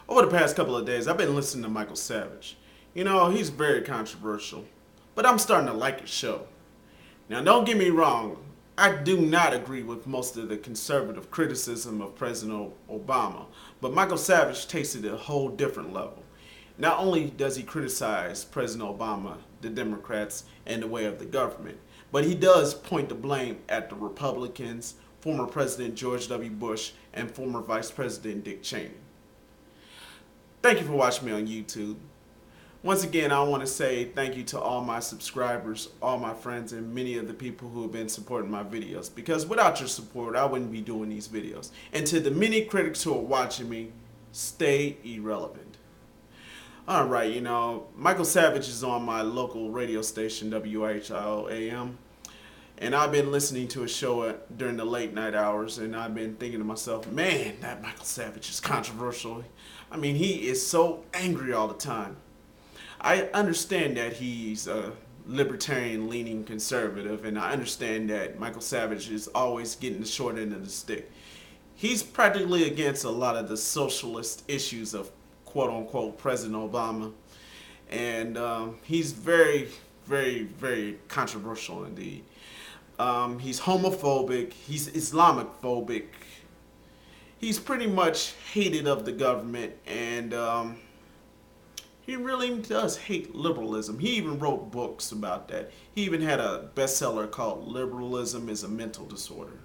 Over the past couple of days, I've been listening to Michael Savage. You know, he's very controversial, but I'm starting to like his show. Now, don't get me wrong, I do not agree with most of the conservative criticism of President Obama, but Michael Savage takes it to a whole different level. Not only does he criticize President Obama, the Democrats, and the way of the government, but he does point the blame at the Republicans, former President George W. Bush, and former Vice President Dick Cheney. Thank you for watching me on YouTube. Once again, I want to say thank you to all my subscribers, all my friends, and many of the people who have been supporting my videos. Because without your support, I wouldn't be doing these videos. And to the many critics who are watching me, stay irrelevant. Alright, you know, Michael Savage is on my local radio station, WHIO AM. And I've been listening to his show during the late night hours, and I've been thinking to myself, man, that Michael Savage is controversial. I mean, he is so angry all the time. I understand that he's a libertarian-leaning conservative, and I understand that Michael Savage is always getting the short end of the stick. He's practically against a lot of the socialist issues of quote-unquote President Obama, and he's very, very controversial indeed. He's homophobic, he's Islamophobic, he's pretty much hated of the government, and he really does hate liberalism. He even wrote books about that. He even had a bestseller called Liberalism is a Mental Disorder.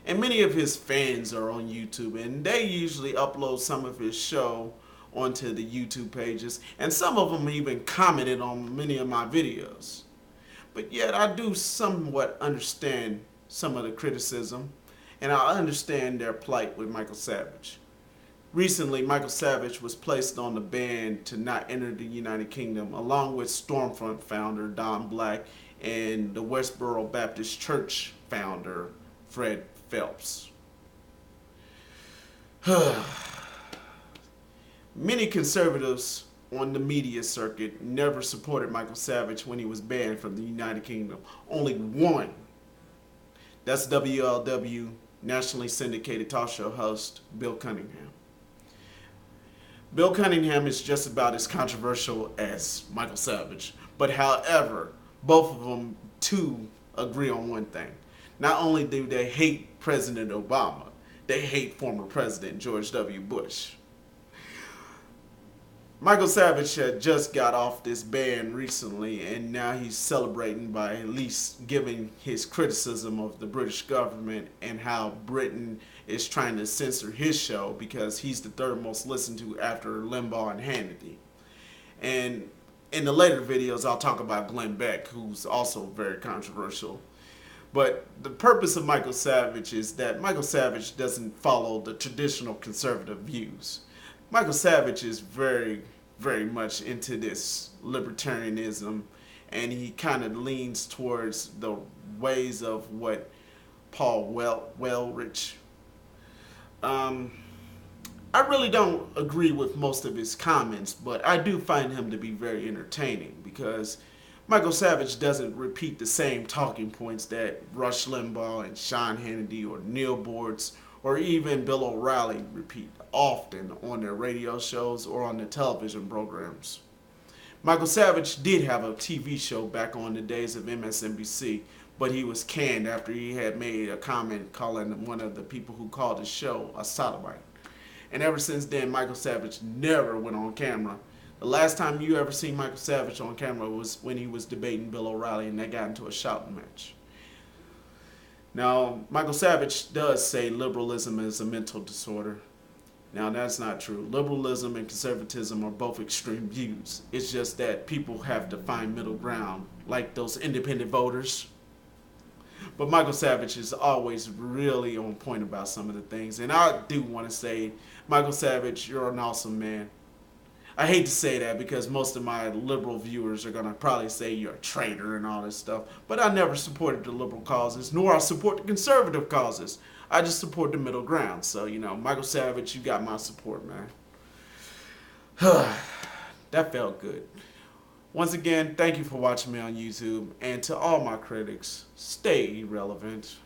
And many of his fans are on YouTube, and they usually upload some of his show onto the YouTube pages, and some of them even commented on many of my videos. But yet I do somewhat understand some of the criticism, and I understand their plight with Michael Savage. Recently, Michael Savage was placed on the ban to not enter the United Kingdom, along with Stormfront founder Don Black and the Westboro Baptist Church founder Fred Phelps. Many conservatives on the media circuit never supported Michael Savage when he was banned from the United Kingdom. Only one. That's WLW nationally syndicated talk show host Bill Cunningham. Bill Cunningham is just about as controversial as Michael Savage, but however, both of them too agree on one thing. Not only do they hate President Obama, they hate former President George W. Bush. Michael Savage had just got off this ban recently, and now he's celebrating by at least giving his criticism of the British government and how Britain is trying to censor his show because he's the third most listened to after Limbaugh and Hannity. And in the later videos, I'll talk about Glenn Beck, who's also very controversial. But the purpose of Michael Savage is that Michael Savage doesn't follow the traditional conservative views. Michael Savage is very much into this libertarianism, and he kind of leans towards the ways of what Paul Wellrich. I really don't agree with most of his comments, but I do find him to be very entertaining because Michael Savage doesn't repeat the same talking points that Rush Limbaugh and Sean Hannity or Neil Boortz or even Bill O'Reilly repeat often on their radio shows or on their television programs. Michael Savage did have a TV show back on the days of MSNBC, but he was canned after he had made a comment calling one of the people who called his show a sodomite. And ever since then, Michael Savage never went on camera. The last time you ever seen Michael Savage on camera was when he was debating Bill O'Reilly and they got into a shouting match. Now, Michael Savage does say liberalism is a mental disorder. Now, that's not true. Liberalism and conservatism are both extreme views. It's just that people have to find middle ground, like those independent voters. But Michael Savage is always really on point about some of the things. And I do want to say, Michael Savage, you're an awesome man. I hate to say that because most of my liberal viewers are going to probably say you're a traitor and all this stuff. But I never supported the liberal causes, nor I support the conservative causes. I just support the middle ground. So, you know, Michael Savage, you got my support, man. That felt good. Once again, thank you for watching me on YouTube. And to all my critics, stay irrelevant.